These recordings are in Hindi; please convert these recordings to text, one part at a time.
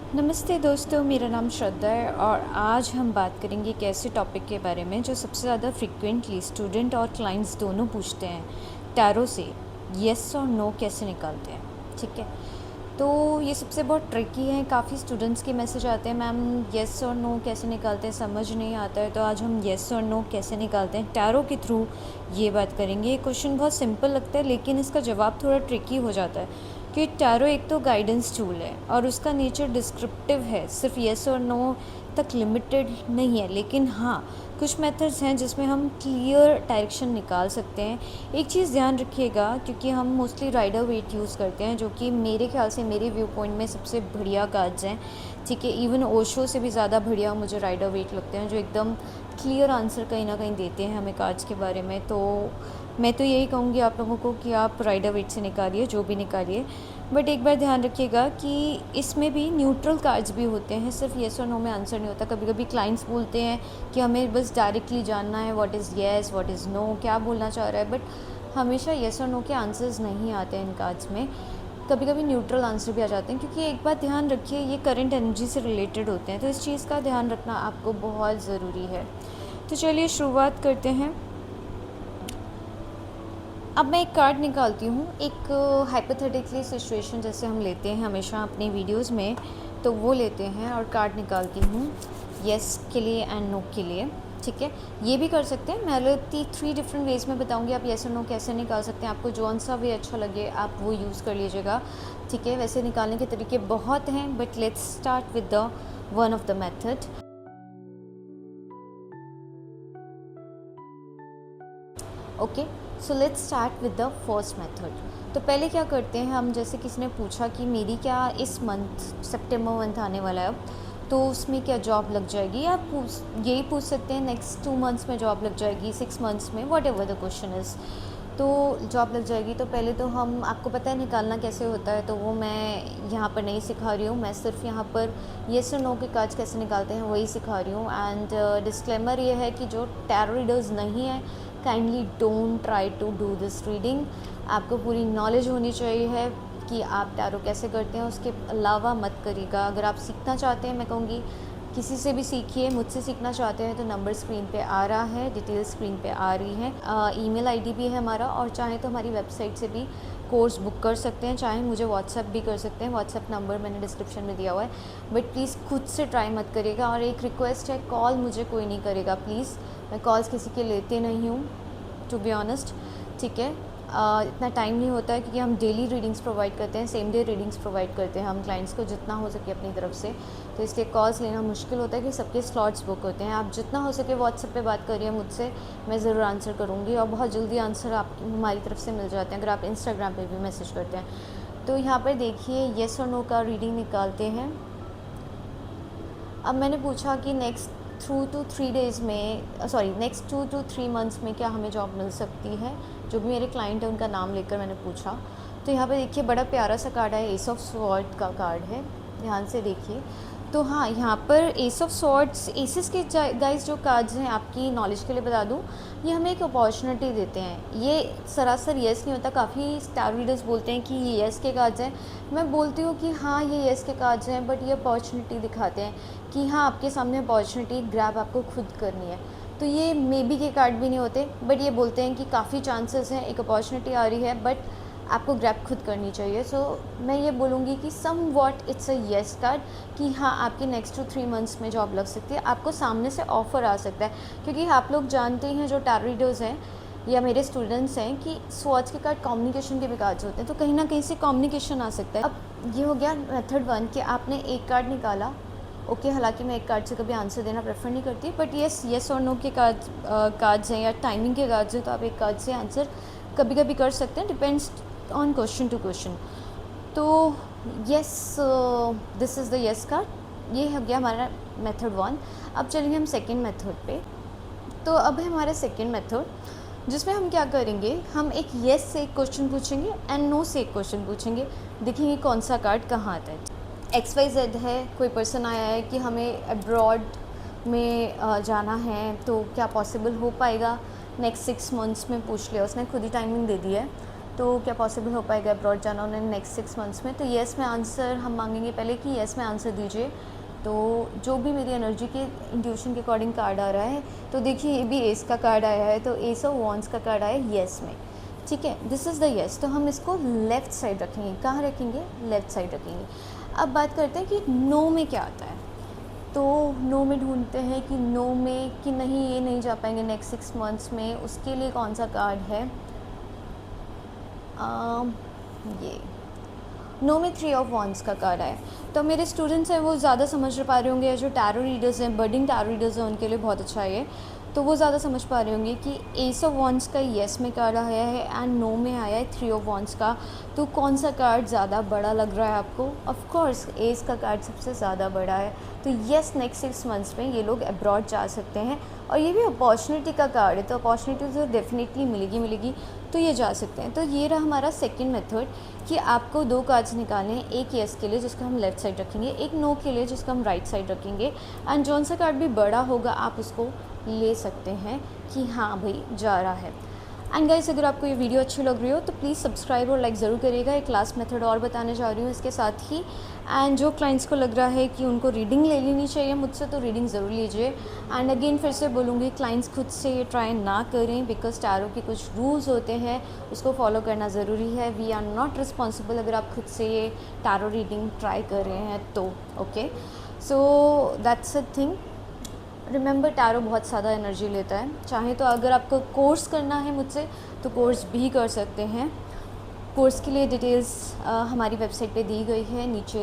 नमस्ते दोस्तों, मेरा नाम श्रद्धा है और आज हम बात करेंगे एक ऐसे टॉपिक के बारे में जो सबसे ज़्यादा फ्रिक्वेंटली स्टूडेंट और क्लाइंट्स दोनों पूछते हैं। टैरो से येस और नो कैसे निकालते हैं। ठीक है, तो ये सबसे बहुत ट्रिकी है। काफ़ी स्टूडेंट्स के मैसेज आते हैं, मैम येस और नो कैसे निकालते हैं, समझ नहीं आता है। तो आज हम येस और नो कैसे निकालते हैं टैरो के थ्रू ये बात करेंगे। ये क्वेश्चन बहुत सिंपल लगता है लेकिन इसका जवाब थोड़ा ट्रिकी हो जाता है कि टैरो एक तो गाइडेंस टूल है और उसका नेचर डिस्क्रिप्टिव है, सिर्फ येस और नो तक लिमिटेड नहीं है। लेकिन हाँ, कुछ मेथड्स हैं जिसमें हम क्लियर डायरेक्शन निकाल सकते हैं। एक चीज़ ध्यान रखिएगा, क्योंकि हम मोस्टली राइडर वेट यूज़ करते हैं जो कि मेरे ख्याल से मेरे व्यू पॉइंट में सबसे बढ़िया कार्ड्स हैं। ठीक है, इवन ओशो से भी ज़्यादा बढ़िया मुझे राइडर वेट लगते हैं, जो एकदम क्लियर आंसर कहीं ना कहीं देते हैं हमें कार्ड्स के बारे में। तो मैं तो यही कहूँगी आप लोगों को कि आप राइडर वेट से निकालिए, जो भी निकालिए। बट एक बार ध्यान रखिएगा कि इसमें भी न्यूट्रल कार्ड्स भी होते हैं, सिर्फ येस और नो में आंसर नहीं होता। कभी कभी क्लाइंट्स बोलते हैं कि हमें बस डायरेक्टली जानना है what is yes what is no, क्या बोलना चाह रहा है। बट हमेशा येस और नो के आंसर्स नहीं आते हैं इन कार्ड्स में, कभी कभी न्यूट्रल आंसर भी आ जाते हैं। क्योंकि एक बात ध्यान रखिए, ये करंट एनर्जी से रिलेटेड होते हैं, तो इस चीज़ का ध्यान रखना आपको बहुत ज़रूरी है। तो चलिए शुरुआत करते हैं। अब मैं एक कार्ड निकालती हूँ, एक हाइपोथेटिकली सिचुएशन जैसे हम लेते हैं हमेशा अपनी वीडियोस में, तो वो लेते हैं और कार्ड निकालती हूँ येस के लिए एंड नो के लिए। ठीक है, ये भी कर सकते हैं। मैं 3 डिफरेंट वेज में बताऊँगी आप येस और नो कैसे निकाल सकते हैं। आपको जो सा वे अच्छा लगे आप वो यूज़ कर लीजिएगा। ठीक है, वैसे निकालने के तरीके बहुत हैं, but let's start with the one of the method. Okay, so let's start with the first method. तो पहले क्या करते हैं हम, जैसे किसी ने पूछा कि मेरी क्या इस मंथ सितंबर मंथ आने वाला है अब, तो उसमें क्या जॉब लग जाएगी। आप यही पूछ सकते हैं नेक्स्ट 2 मंथ्स में जॉब लग जाएगी, 6 मंथ्स में, what ever the question is. तो जॉब लग जाएगी, तो पहले तो हम, आपको पता है निकालना कैसे होता है, तो वो मैं यहाँ पर नहीं सिखा रही हूँ। मैं सिर्फ यहाँ पर येस और नो के कार्ड्स कैसे निकालते हैं वही सिखा रही हूँ। एंड डिस्क्लेमर ये है कि जो टैरो रीडर्स नहीं है, kindly don't try to do this reading. आपको पूरी नॉलेज होनी चाहिए है कि आप टैरो कैसे करते हैं, उसके अलावा मत करिएगा। अगर आप सीखना चाहते हैं, मैं कहूँगी किसी से भी सीखिए। मुझसे सीखना चाहते हैं तो नंबर स्क्रीन पे आ रहा है, डिटेल स्क्रीन पे आ रही है। ईमेल आईडी भी है हमारा, और चाहे तो हमारी वेबसाइट से भी कोर्स बुक कर सकते हैं, चाहे मुझे व्हाट्सएप भी कर सकते हैं। व्हाट्सएप नंबर मैंने डिस्क्रिप्शन में दिया हुआ है। बट प्लीज़ खुद से ट्राई मत करिएगा। और एक रिक्वेस्ट है, कॉल मुझे कोई नहीं करेगा प्लीज़। मैं कॉल्स किसी के लेते नहीं हूँ, टू बी ऑनेस्ट। ठीक है, इतना टाइम नहीं होता है, क्योंकि हम डेली रीडिंग्स प्रोवाइड करते हैं, सेम डे रीडिंग्स प्रोवाइड करते हैं हम क्लाइंट्स को जितना हो सके अपनी तरफ से। तो इसलिए कॉल्स लेना मुश्किल होता है कि सबके स्लॉट्स बुक होते हैं। आप जितना हो सके व्हाट्सएप पे बात करिए मुझसे, मैं ज़रूर आंसर करूँगी, और बहुत जल्दी आंसर आप हमारी तरफ से मिल जाते हैं अगर आप इंस्टाग्राम पे भी मैसेज करते हैं। तो यहाँ पर देखिए येस और नो का रीडिंग निकालते हैं। अब मैंने पूछा कि नेक्स्ट 2 to 3 डेज़ में, सॉरी नेक्स्ट 2 to 3 मंथ्स में क्या हमें जॉब मिल सकती है। जो भी मेरे क्लाइंट है उनका नाम लेकर मैंने पूछा। तो यहाँ पे देखिए बड़ा प्यारा सा कार्ड है, एस ऑफ स्वॉर्ड का कार्ड है, ध्यान से देखिए। तो हाँ, यहाँ पर एस ऑफ स्वॉर्ड्स, एसेस के गाइस जो कार्ड्स हैं, आपकी नॉलेज के लिए बता दूँ, ये हमें एक अपॉर्चुनिटी देते हैं। ये सरासर येस नहीं होता। काफ़ी स्टार रीडर्स बोलते हैं कि ये येस के कार्ड्स हैं। मैं बोलती हूँ कि हाँ ये येस के कार्ड्स हैं, बट ये अपॉर्चुनिटी दिखाते हैं कि हाँ आपके सामने अपॉर्चुनिटी ग्रैब आपको खुद करनी है। तो ये मे बी के कार्ड भी नहीं होते, बट ये बोलते हैं कि काफ़ी चांसेस हैं, एक अपॉर्चुनिटी आ रही है, बट आपको ग्रैब खुद करनी चाहिए। सो मैं ये बोलूँगी कि somewhat it's a yes card, कि हाँ आपकी नेक्स्ट 2 3 मंथ्स में जॉब लग सकती है, आपको सामने से ऑफ़र आ सकता है। क्योंकि आप लोग जानते हैं, जो टैरो रीडर्स हैं या मेरे स्टूडेंट्स हैं, कि स्वॉर्ड्स के कार्ड कम्युनिकेशन के भी कार्ड्स होते हैं, तो कहीं ना कहीं से कम्युनिकेशन आ सकता है। अब ये हो गया मेथड 1 कि आपने एक कार्ड निकाला। ओके, हालांकि मैं एक कार्ड से कभी आंसर देना प्रेफर नहीं करती, बट येस और नो के कार्ड्स हैं या टाइमिंग के कार्ड्स हैं, तो आप एक कार्ड से आंसर कभी कभी कर सकते हैं, depends on question to question. तो yes, this is the yes card. ये हो गया हमारा मेथड 1। अब चलेंगे हम सेकेंड मेथड पे। तो अब है हमारा सेकेंड मेथड, जिसमें हम क्या करेंगे, हम एक येस से एक क्वेश्चन पूछेंगे एंड नो से एक क्वेश्चन पूछेंगे। देखेंगे कौन सा कार्ड कहाँ आता है। XYZ है, कोई पर्सन आया है कि हमें अब्रॉड में जाना है, तो क्या पॉसिबल हो पाएगा नेक्स्ट 6 मंथ्स में, पूछ लिया उसने, खुद ही टाइमिंग दे दी है। तो क्या पॉसिबल हो पाएगा अब्रॉड जाना उन्हें नेक्स्ट 6 मंथ्स में? तो येस में आंसर हम मांगेंगे पहले कि येस में आंसर दीजिए। तो जो भी मेरी एनर्जी के इंट्यूशन के अकॉर्डिंग कार्ड आ रहा है, तो देखिए ये भी एस का कार्ड आया है, तो एस ऑफ वॉन्ड्स का कार्ड आया है येस में। ठीक है, दिस इज़ द येस। तो हम इसको लेफ़्ट साइड रखेंगे। कहाँ रखेंगे? लेफ़्ट साइड रखेंगे। अब बात करते हैं कि नो में क्या आता है। तो नो में ढूंढते हैं कि नो में कि नहीं ये नहीं जा पाएंगे नेक्स्ट 6 मंथ्स में, उसके लिए कौन सा कार्ड है? ये नो में 3 ऑफ वॉन्ड्स का कार्ड है। तो मेरे स्टूडेंट्स हैं वो ज़्यादा समझ पा रहे होंगे, जो टैरो रीडर्स हैं, बर्डिंग टैरो रीडर्स हैं, उनके लिए बहुत अच्छा है ये। तो वो ज़्यादा समझ पा रहे होंगे कि एस ऑफ वॉन्ड्स का येस में कार्ड आया है एंड नो में आया है 3 ऑफ वॉन्ड्स का। तो कौन सा कार्ड ज़्यादा बड़ा लग रहा है आपको? ऑफ कोर्स एस का कार्ड सबसे ज़्यादा बड़ा है। तो येस, नेक्स्ट 6 मंथ्स में ये लोग अब्रॉड जा सकते हैं, और ये भी अपॉर्चुनिटी का कार्ड है, तो अपॉर्चुनिटी तो डेफिनेटली मिलेगी, तो ये जा सकते हैं। तो ये रहा हमारा सेकंड मेथड कि आपको 2 कार्ड्स निकालने हैं, एक येस के लिए जिसको हम लेफ़्ट साइड रखेंगे, एक नो के लिए जिसको हम राइट साइड रखेंगे, एंड जौन सा कार्ड भी बड़ा होगा आप उसको ले सकते हैं कि हाँ भाई जा रहा है। एंड गाइस, अगर आपको ये वीडियो अच्छी लग रही हो तो प्लीज़ सब्सक्राइब और लाइक ज़रूर करिएगा। एक लास्ट मेथड और बताने जा रही हूँ इसके साथ ही। एंड जो क्लाइंट्स को लग रहा है कि उनको रीडिंग ले लेनी चाहिए मुझसे, तो रीडिंग ज़रूर लीजिए। एंड अगेन फिर से बोलूँगी, क्लाइंट्स खुद से ये ट्राई ना करें, बिकॉज टैरो के कुछ रूल्स होते हैं, उसको फॉलो करना ज़रूरी है। वी आर नॉट रिस्पॉन्सिबल अगर आप खुद से ये टैरो रीडिंग ट्राई कर रहे हैं तो। Okay, so that's a thing. Remember, tarot बहुत ज़्यादा एनर्जी लेता है। चाहे तो अगर आपको कोर्स करना है मुझसे तो कोर्स भी कर सकते हैं। कोर्स के लिए डिटेल्स हमारी वेबसाइट पे दी गई है, नीचे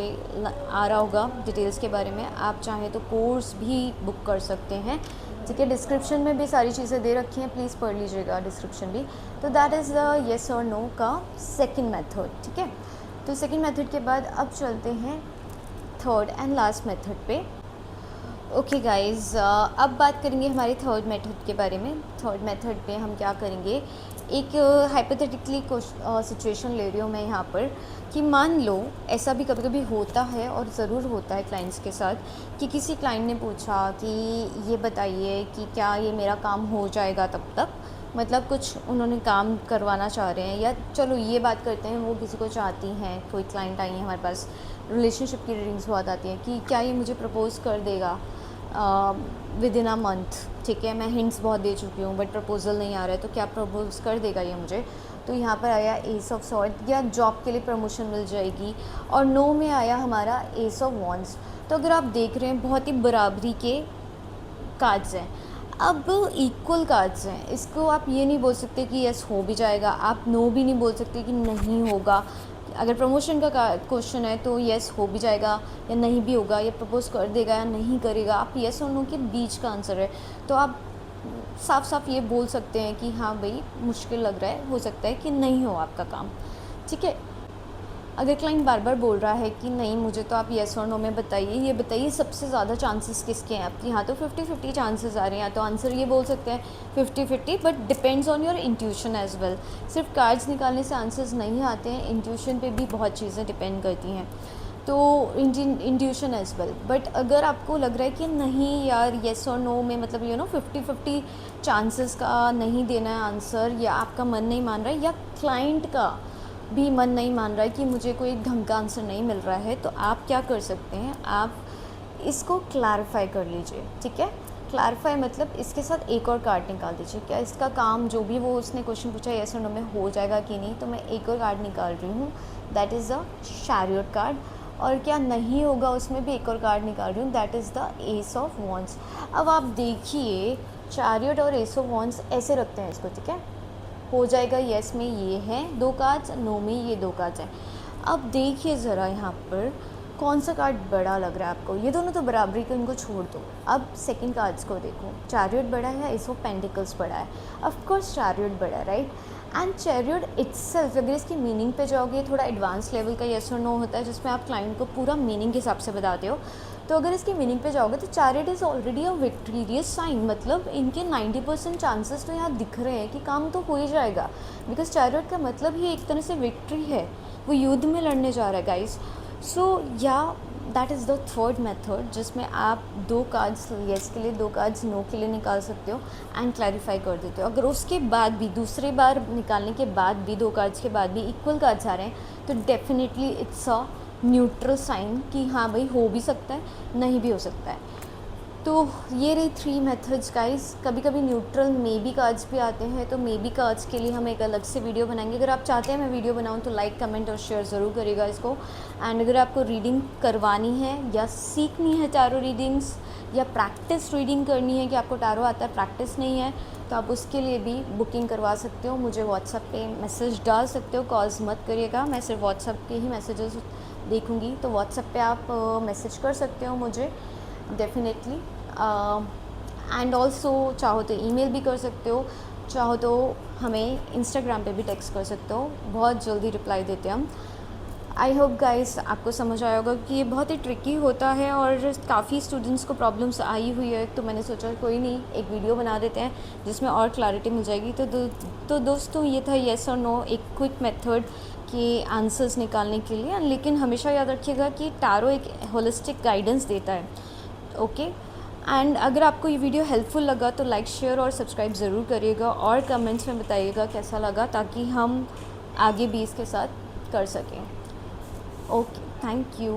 आ रहा होगा डिटेल्स के बारे में। आप चाहें तो कोर्स भी बुक कर सकते हैं। ठीक है, डिस्क्रिप्शन में भी सारी चीज़ें दे रखी हैं, प्लीज़ पढ़ लीजिएगा डिस्क्रिप्शन भी। तो दैट इज़ द येस और नो का सेकेंड मेथड। ठीक है, तो सेकेंड मेथड के बाद अब चलते हैं थर्ड एंड लास्ट मेथड पे। ओके गाइज़, अब बात करेंगे हमारे थर्ड मेथड के बारे में। थर्ड मेथड पे हम क्या करेंगे, एक हाइपोथेटिकली सिचुएशन ले रही हूँ मैं यहाँ पर कि मान लो ऐसा भी कभी कभी होता है और ज़रूर होता है क्लाइंट्स के साथ कि किसी क्लाइंट ने पूछा कि ये बताइए कि क्या ये मेरा काम हो जाएगा तब तक, मतलब कुछ उन्होंने काम करवाना चाह रहे हैं, या चलो ये बात करते हैं वो किसी को चाहती हैं, कोई क्लाइंट आई है हमारे पास, रिलेशनशिप की रीडिंग्स बहुत आती हैं कि क्या ये मुझे प्रपोज़ कर देगा विद इन अ मंथ। ठीक है, मैं हिंट्स बहुत दे चुकी हूँ बट प्रपोजल नहीं आ रहा है, तो क्या प्रपोज कर देगा ये मुझे? तो यहाँ पर आया एस ऑफ सॉर्ड, या जॉब के लिए प्रमोशन मिल जाएगी। और नो में आया हमारा एस ऑफ वॉन्ड्स। तो अगर आप देख रहे हैं बहुत ही बराबरी के कार्ड्स हैं, अब इक्वल कार्ड्स हैं, इसको आप ये नहीं बोल सकते कि यस हो भी जाएगा, आप नो भी नहीं बोल सकते कि नहीं होगा। अगर प्रमोशन का क्वेश्चन है तो येस हो भी जाएगा या नहीं भी होगा, या प्रपोज कर देगा या नहीं करेगा, आप येस और नो के बीच का आंसर है। तो आप साफ साफ ये बोल सकते हैं कि हाँ भाई मुश्किल लग रहा है, हो सकता है कि नहीं हो आपका काम। ठीक है, अगर क्लाइंट बार बार बोल रहा है कि नहीं मुझे तो आप येस और नो में बताइए, ये बताइए सबसे ज़्यादा चांसेस किसके हैं आपके, यहाँ तो 50-50 चांसेस आ रहे हैं, तो आंसर ये बोल सकते हैं 50-50, but depends on your intuition as well. सिर्फ कार्ड्स निकालने से आंसर्स नहीं आते हैं, इंट्यूशन पे भी बहुत चीज़ें डिपेंड करती हैं, तो इंट्यूशन एज वेल। बट अगर आपको लग रहा है कि नहीं यार येस और नो में मतलब 50-50 चांसेस का नहीं देना है आंसर, या आपका मन नहीं मान रहा है, या क्लाइंट का भी मन नहीं मान रहा है कि मुझे कोई ढंग का आंसर नहीं मिल रहा है, तो आप क्या कर सकते हैं, आप इसको क्लैरिफाई कर लीजिए। ठीक है, क्लैरिफाई मतलब इसके साथ एक और कार्ड निकाल दीजिए। क्या इसका काम जो भी वो उसने क्वेश्चन पूछा येस और नो में हो जाएगा कि नहीं, तो मैं एक और कार्ड निकाल रही हूँ, that is the chariot card. और क्या नहीं होगा उसमें भी एक और कार्ड निकाल रही हूँ, that is the S of wands. अब आप देखिए चैरियट और एस ऑफ वॉन्ड्स ऐसे रखते हैं इसको। ठीक है, हो जाएगा येस में ये हैं 2 कार्ड्स, नो में ये 2 कार्ड्स हैं। अब देखिए ज़रा यहाँ पर कौन सा कार्ड बड़ा लग रहा है आपको, ये दोनों तो बराबरी के, इनको छोड़ दो। अब सेकंड कार्ड्स को देखो, चैरियट बड़ा है, एस ऑफ पेंटिकल्स बड़ा है, ऑफ कोर्स चैरियट बड़ा है, राइट। एंड चैरियट इट्सेल्फ अगर इसकी मीनिंग पे जाओगे, थोड़ा एडवांस लेवल का येस और नो होता है जिसमें आप क्लाइंट को पूरा मीनिंग के हिसाब से बताते हो। तो अगर इसकी मीनिंग पे जाओगे तो chariot is already a victorious sign, मतलब इनके 90% चांसेस तो यहाँ दिख रहे हैं कि काम तो हो ही जाएगा, बिकॉज चैरियट का मतलब ही एक तरह से विक्ट्री है, वो युद्ध में लड़ने जा रहा है गाइस। सो या that is the third method, जिसमें आप 2 कार्ड्स येस के लिए, 2 कार्ड्स नो के लिए निकाल सकते हो एंड क्लैरिफाई कर देते हो। अगर उसके बाद भी दूसरी बार निकालने के बाद भी 2 कार्ड्स के बाद भी इक्वल कार्ड्स आ रहे हैं, तो definitely it's a neutral sign कि हाँ भाई हो भी सकता है, नहीं भी हो सकता है। तो ये रही 3 मेथड्स गाइस। कभी कभी न्यूट्रल मे बी कार्ड्स भी आते हैं, तो मे बी कार्ड्स के लिए हम एक अलग से वीडियो बनाएंगे। अगर आप चाहते हैं मैं वीडियो बनाऊं तो लाइक कमेंट और शेयर ज़रूर करिएगा इसको। एंड अगर आपको रीडिंग करवानी है या सीखनी है टैरो रीडिंग्स, या प्रैक्टिस रीडिंग करनी है कि आपको टैरो आता है प्रैक्टिस नहीं है, तो आप उसके लिए भी बुकिंग करवा सकते हो। मुझे व्हाट्सएप पे मैसेज डाल सकते हो, कॉल्स मत करिएगा, मैं सिर्फ व्हाट्सएप के ही मैसेजेस देखूँगी। तो व्हाट्सएप पे आप मैसेज कर सकते हो मुझे डेफिनेटली। एंड ऑल्सो चाहो तो ईमेल भी कर सकते हो, चाहो तो हमें इंस्टाग्राम पे भी टेक्स्ट कर सकते हो, बहुत जल्दी रिप्लाई देते हैं हम। आई होप गाइस आपको समझ आया होगा कि ये बहुत ही ट्रिकी होता है और काफ़ी स्टूडेंट्स को प्रॉब्लम्स आई हुई है, तो मैंने सोचा कोई नहीं, एक वीडियो बना देते हैं जिसमें और क्लैरिटी मिल जाएगी। तो दोस्तों ये था येस और नो, एक क्विक मेथड के आंसर्स निकालने के लिए। लेकिन हमेशा याद रखिएगा कि टैरो एक होलिस्टिक गाइडेंस देता है, ओके। एंड अगर आपको ये वीडियो हेल्पफुल लगा तो लाइक शेयर और सब्सक्राइब ज़रूर करिएगा और कमेंट्स में बताइएगा कैसा लगा, ताकि हम आगे भी इसके साथ कर सकें। Okay, thank you.